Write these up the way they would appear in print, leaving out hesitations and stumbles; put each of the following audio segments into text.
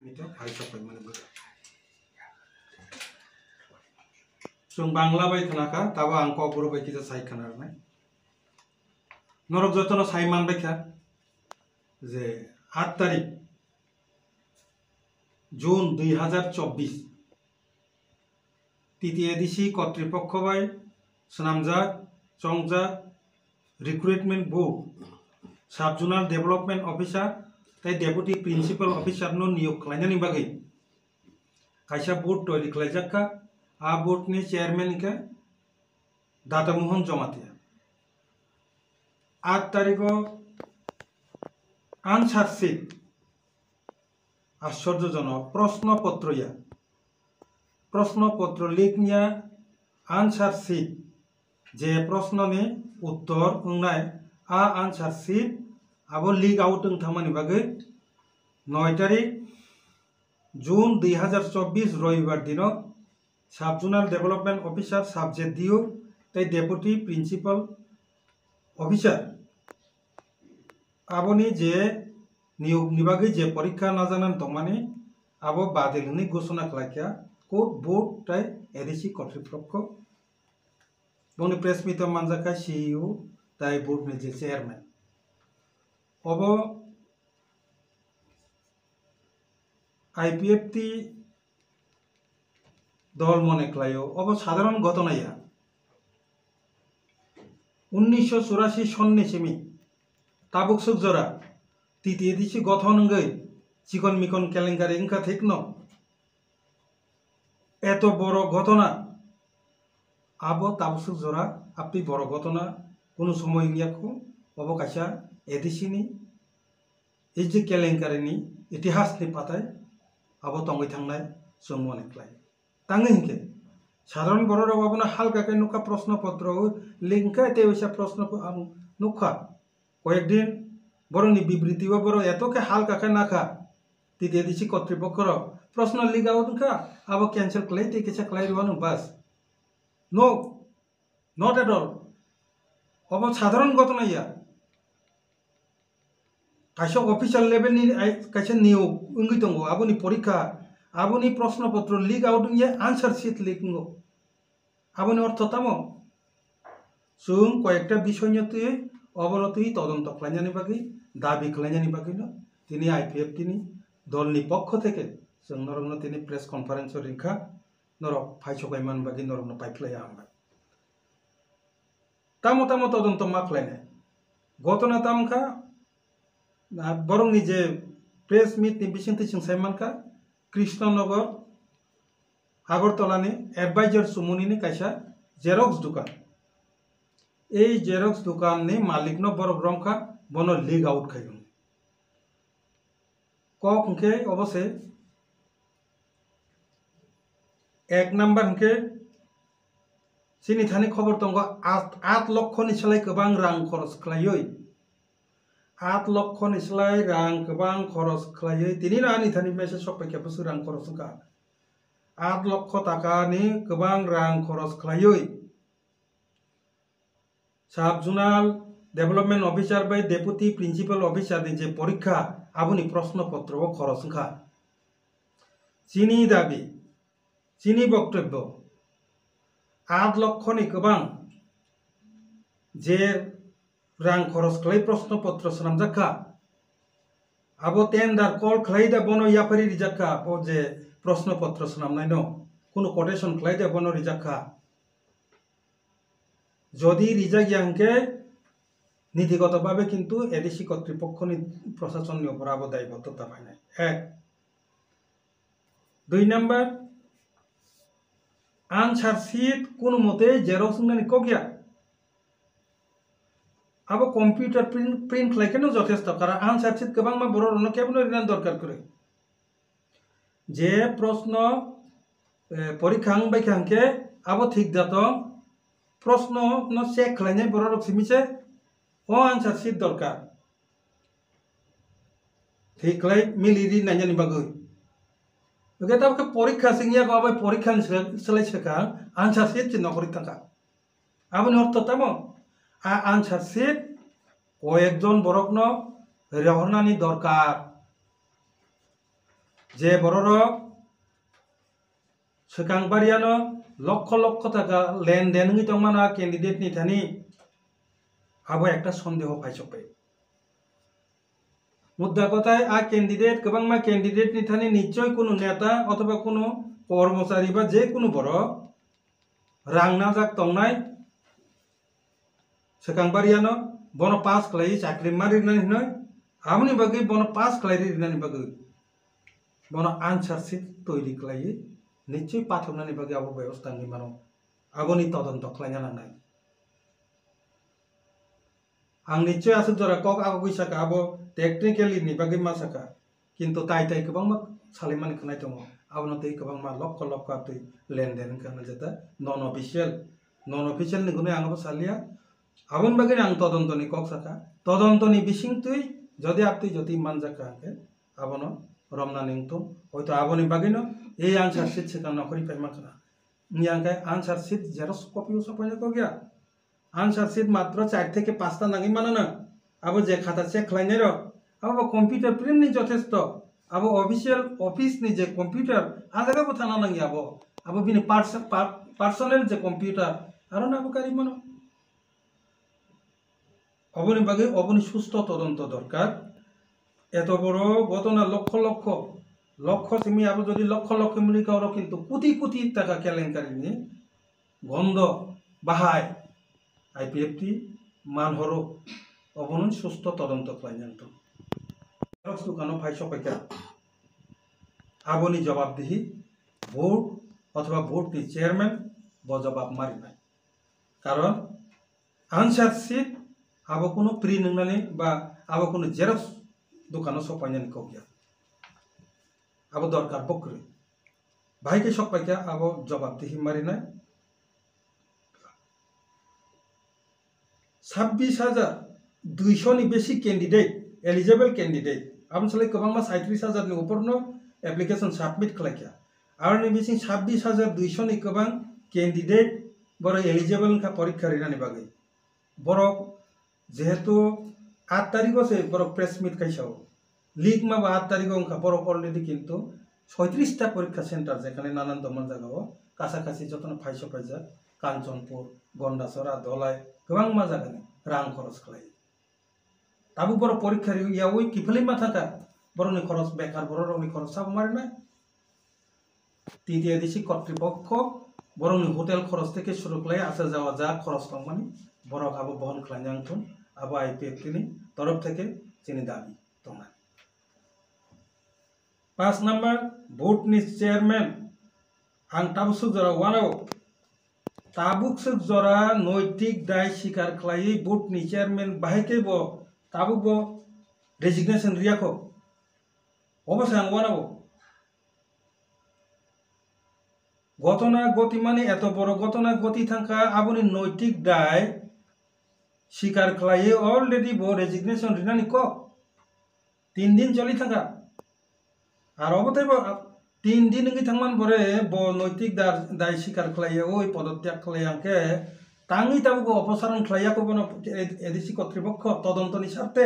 এটা হাইসাপাই মানে जों बांला बाय थानाखा ताबो आं कबर बाय किजा साइखाना आरनाय नरक जतन साइमान बायखा जे 8 तारिख जून 2024 तृतीय दिशी কর্তৃপক্ষ বাই সনামজাক চংজাক recruitment board sub zonal development officer তাই ডেপুটি প্রিন্সিপাল অফিসার नो নিয়োগ খালাयनायनि बागै कायसा बोर्ड तैयारी खालायजाखा आ बोर्डनि चेयरमैन के दादामोहन जमातिया 8 तारिखो आनसार शीट आश्चर्यजनक प्रश्नपत्र लिखनिया आनसार शीट जे प्रश्ननि उत्तर होनाय आ आनसार शीट आबो लीक आउट थामानि बागै 9 तारिख जून 2024 रविवार दिन साब जोनाल डेवलपमेंट ऑफिसर सब्जेक्ट दियो तै डेपुटी प्रिंसिपल ऑफिसर आबोनी जे नियोग निबागै जे परीक्षा नाजानान दंमानि आबो बादेलनि घोषणा खालायखा कोर्ट बोर्ड तै एडिसी कর্তৃপক্ষ बनि प्रेस मिट मानजाखा सीईओ तै बोर्ड नि जे चेयरमैन अबो आईपीएफटी दल मने खालायो अब साधारण घटनाया 1984 सन्नि सेमी ताबुक सुखजरा तृतीय दिशी गठन गई चिकन मिकन केलेंकारि इंका ठीक न एत बड़ घटना अब ताबुक सुखजरा आपनि बड़ घटना कोनो समय नियाखौ अब कायसा एडिसीनि इजे केलेंकारिनि इतिहासनि पाताय अब तंगै थांनाय जों मने खालायो तांगे हिंके साधारण बर' राव आबोना हालकाके नुखा प्रश्नपत्र लिंका तेवैसा प्रश्न नुखा कयेक दिन बरंनि बिबृति बर एतके हालकाके नाखा तृतीय दिशी কর্তৃপক্ষর प्रश्न लिगाव नुखा अब कैंसिल खालाय तेकेसा खालाय रवानो बस नो नट एट ऑल अब साधारण घटना या कायसा ऑफिशियल लेवलनि कायसा नियोग इंगै दंगो आबोनि परीक्षा आबोनी प्रश्नपत्र लीक आउट ये आंसार शीट लिखो आबोनी अर्थ तामो जों कयेकटा विषयनिते अवनति तदন্ত खालायनायनि बागै दाबि खालायनायनि बागैनो दिनै आईपीएफटी दलनि पक्ष थेके जों नरकनो दिनै प्रेस कन्फारेन्स रिंखा नरक फायसगायमान बागै नरकनो पाइफ्लाया हामबाय तामो तामो तदন্ত मा खालायनाय घटना तामखा बरंनि जे प्रेस मिट नि बिसिंथि सिंसायमानखा कृष्णनगर आगरतलानि एडवाइजर सुमुनि कायसा जेरक्स दुकान ए जेरक्स दुकान नि मालिक न बर ब्रह्मखा बनो लीक आउट खायो कक हंके अबसे एक नम्बर हंके सिनि थानि खबर दंग 8 लक्षनि सोलाय गोबां रां खरस खालायै 8 लक्षनि सोलाय रां गोबां खरस खालायै दिनै नानि थानि मेसेज सफायखा बोसोर रां खरस का 8 लक्ष टाकानि गोबां रां खरस खालायै साब zonal development officer by deputy principal officer नि जे परीक्षा आबोनि प्रश्नपत्र खरस का चिनी दाबी चिनी बक्तव्य 8 लक्षनि गोबां जे रां खरस खालाय प्रश्नपत्र सनामजाखा आबो टेंडर कल खालायदा बनो याफारि रिजाखा ओ जे प्रश्नपत्र सनामनाय न कोनो कोटेशन खालायदा बनो रिजाखा जदि रिजागिया हंके नीतिगतभावे किन्तु एडिसी কর্তৃপক্ষनि प्रशासननि ऊपर आबो दायबद्धता फायनाय एक 2 नम्बर आनसार शीट कोनो मते जेरक्स होननानै कगिया अब कम्पिउटार प्रिंट खालायखेनो जथेष्ट कारण आनसार शीट गोबां मा बर' रावनो केबनो रिनान दरकार करे जे प्रश्न परीक्षा बायखा हंके अब ठीक जातो प्रश्न न चेक खालायनाय बर' राव सिमिसे ओ आनसार शीट दरकार ठीक खालाय मिलिरि नायनायनि बागै ओके तब परीक्षा सिंगिया को अब परीक्षा सोलाय सोखा आनसार शीट चिन्ह करि थाका आबोनि अर्थ तामो आ आनसार शीट कयेकजन बरकनो रेहरनानि दरकार যে বড়রক সেখাংবারিয়ানো লক্ষ লক্ষ টাকা লেনদেন তংমানা ক্যান্ডিডেট नि थानी आबो একটা সন্দেহ পাইছপে मुद्दा কথায় आ ক্যান্ডিডেট गोबांमा ক্যান্ডিডেট नि थानी নিশ্চয় কোনো নেতা অথবা কোনো কর্মচারী বা যে কোনো বড় রাং না যাক তংনাই সেখাংবারিয়ানো বন পাস খালাই চাকরি মারিনানি নয় আমনি বাকি বন পাস খালাই রিনানি বাকি বন आंसर शीट তৈরি খালাই নিশ্চয় পাঠনানি বাকি আবো ব্যবস্থা নি মানো আগনি তদন্ত খালাইনা নাंनाय आं निश्चय आसुक जरा कक आगो गैसाका आबो टेक्निकली नि बागै मा साका किन्तु ताइ गोबां मा सालिमानि खोनाय दङ आबनो तै गोबां मा लक्ष लक्ष तै लेनदेन खाना जेता नन अफिसियेल नि गुने आंबो सालिया आबन बागै आं तदन्तनि कक साका तदन्तनि बिसिं तै जदि आपति जति मान जाका आंके आबनो रमना निंगतो हयतो आबनि बागैनो ए आंसार शीट सेका नखरि फायमा खाना नि आंके आंसार शीट जेरक्स कपि सपायना को गया आंसार शीट मात्र 4 থেকে 5টা नांगै मानोना आबो जे खाता चेक खालायनाय र आबो कम्पिउटार प्रिन्ट नि जथेष्ट आबो अफिसियल अफिस नि जे कम्पिउटार आजागाबो थाना नांगै आबो बिनि पार्सोनेल जे कम्पिउटार आरो नाबो गारि मानो अबनि बागै अबनि सुस्थ तदন্ত दरकार एत बड़ घटना लक्ष लक्ष लक्ष सिमी आबो जदि लक्ष लक्ष मिली कारो किन्तु कोटी कोटी टाका केलेंकारिनि गन्ध बाहाय आईपीएफटी मानहरो अबन सुस्थ तदন্ত खालायनांगौ जेरक्स दुकानो फायसपायका आबोनि जवाबदिहि बोर्ड अथवा बोर्ड नि चेयरमैन ब जवाब मारिनाय कारण आंसार शीट आबो कोनो प्रिन्ट नंनानै बा आबो कोनो जेरक्स दुकानो सपायनानै को गया आबो दरकार बक्रे भाईके सपायका आबो जवाबदिहि मारिनाय 26,200 नि बेसी कैंडिडेट एलिजिबल कैंडिडेट अब साले गोबां मा 37,000 नि ऊपरनो एप्लीकेशन सबमिट खालायखा आरो नि बेसिं 26,200 नि गोबां कैंडिडेट बर एलिजिबल का परीक्षा रिनानि बागै बर जेहेतु 8 तारिखो से बर प्रेस मीट खाइसाव लीग मा 8 तारिखो अंका बर अलरेडी किन्तु 36 टा परीक्षा सेंटर जेखाने नानान दमन जागाव कासाकासि जतन फाइसो फाइजा कांचनपुर गंडासरा धलाई गोबां मा जागानि रां खरच खालाय ताबु बर परीक्षा यावै किफालि मा थाका बरनि खरच बेकार बरनि खरच साब मारिना तृतीय देशी কর্তৃপক্ষ बरनि होटेल खरच থেকে शुरू खालाय আসা যাওয়া যা खरच दंमानि बर आबो बहन खालायनांगोन आबो आईपीएफटी नि तरफ থেকে चिनि दाबि दङ 5 नम्बर बोर्ड नि चेयरमैन आं ताबुसु जरा वानाव ताबुकसुक जरा नैतिक दाय स्वीकार खालायै बोर्ड नि चेयरमैन बाहायके बो ताबुक बो रेजिगनेशन रियाखो अबसे आं वानाव घटना गति माने एत बड़ घटना गति थांखा आबुनि नैतिक दाय स्वीकार खालायै अलरेडी बो रेजिगनेशन रिनानि को 3 दिन चली थांखा आरो अबतैबो 3 दिन नोंनि थांमान बरे ब नैतिक दाय स्वीकार खालायै ओइ पदत्याग खालायांके तांगै ताबुको अपसारण खालायाखो बनो एडिसि কর্তৃপক্ষ तदन्तनि सार्थे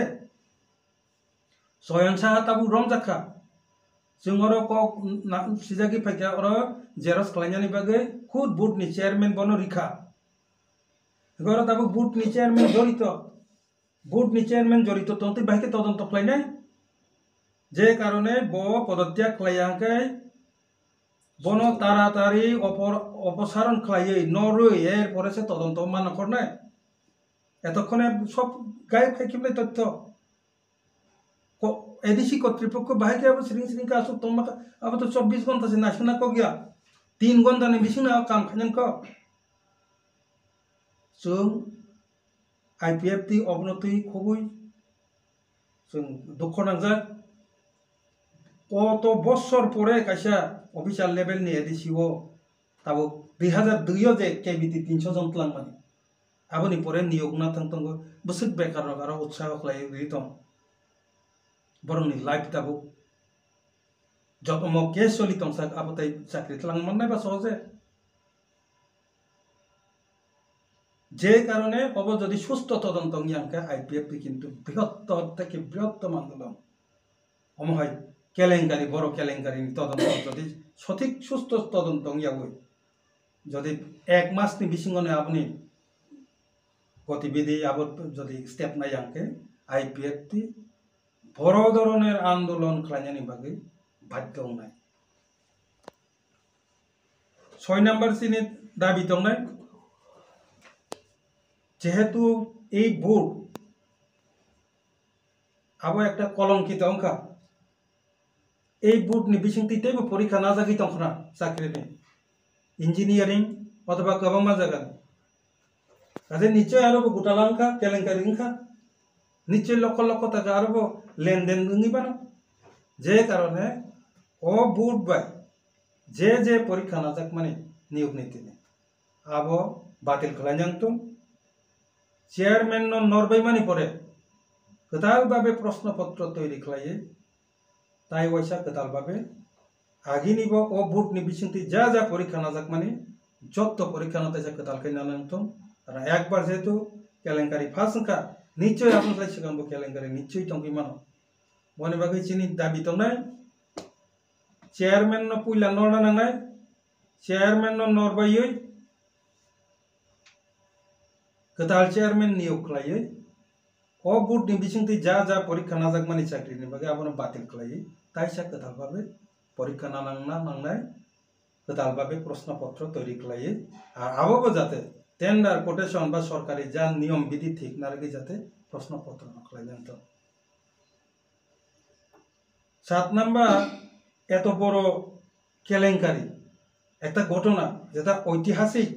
स्वयं साहा ताबु रमजाखा जोंरो क सिजागि फाइका और जेरक्स खालायनानि बागै खुद बोर्ड नि चेयरमैन बनो रिखा गरो ताबु बोर्ड नि चेयरमैन जड़ित तंतै बाइके तदন্ত खालायनाय जे कारणे ब पदत्याग खालायांके बनो तारातारि अपसारण खालायै नरै एर परेसे तदন্ত मान करनाय एतक्षणे सब गाय फाइकिबनाय तथ्य एडिसि কর্তৃপক্ষ बाहायके अब सिरिं सिरिं का आसुक तंमा अब तो 24 घंटा से नासना को गया 3 घंटा ने बिसिना काम खायन को जों आईपीएफटी अबनति खुबै जों दुख नांजा कत बছর পরে কাইসা অফিসার লেভেল नि एडिसिओ ताबो 2002 जे केबिटी 300 जन तलांमानि आबनि परे नियोग ना थांतंगो बोसोर बेकार आरो उत्साह खालाय रितम बरंनि लाइफ ताबो जतम केस चली तंसा आबतै चाकरी तलां माननाय बा सहजे जे कारणे अब जदि सुस्थ तदন্ত नियांके आईपीएफटी किन्तु बृहत्तर থেকে বৃহত্তম आंदोलन अमहाय কেলেঙ্কারি বড় কেলেঙ্কারি তদন্ত যদি সঠিক সুস্থ তদন্ত ইয়াবো যদি 1 মাসনি বিসিঙ্গনে আপনি গতিবিধি আবার যদি স্টেপ নাই আঙ্কে আইপিএফটি বড় ধরনের আন্দোলন খালাইনানি বাকি বাধ্য নাই 6 নাম্বার সিনে দাবি দंनाय যেহেতু এই বোর্ড আবো একটা কলঙ্কিত অঙ্কা এই বোর্ড নি বিসিংতিতেবো পরীক্ষা না জাগি তংখনা চাকরিনি ইঞ্জিনিয়ারিং অথবা গবাमा জাগাन কাজে নিশ্চয় আরো গোটালাঙ্কা কেলেঙ্কারি ইনকা নিশ্চয় লক্ষ লক্ষ টাকা আরো লেনদেন নিবানো যে কারণে ও বোর্ড বাই যে পরীক্ষা না যাক মানে নিয়োগ নীতি আবো বাতিল খালাইनांगतो চেয়ারম্যান নরবাই মানি পরে গদালভাবে প্রশ্নপত্র তৈরি খালাইয়ে তাই ওইসা গদালভাবে আগিনিব ও বোর্ড নি বিসিংতি যা পরীক্ষা না যাক মানে যত পরীক্ষা না তাইসা গদাল খাইनांगतो আর একবার যেহেতু কেলেঙ্কারি ফাঁসকা নিশ্চয় আপন খাই সিগাंबो কেলেঙ্কারি নিশ্চয় টঙ্কি মানো বনে বাকি চিনি দাবি দंनाय চেয়ারম্যান পুইলা নরনা নাंनाय চেয়ারম্যান নরबायै गदाल चेयरमैन नियोग खालायै ओ बोर्ड नि बिसिंति जा परीक्षा ना जाक मानि चाकरिनि बागै आबोनो बातिल खालायै ताइसा गदाल भाबे परीक्षा ना नांनाय गदाल भाबे प्रश्नपत्र तैरि खालायै आर आबोबो जाते टेंडार कोटेशन बा सरकारि जा नियम विधि ठीक ना रेगे जाते प्रश्नपत्र ना खालायनांतो 7 नाम्बार एत बड़ केलेंकारी একটা ঘটনা যেটা ঐতিহাসিক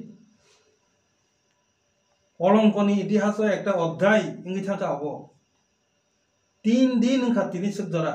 অলঙ্কনি ইতিহাসে একটা অধ্যায় ইঙ্গিত থাকা হবো 3 দিন খাতিনি সুদরা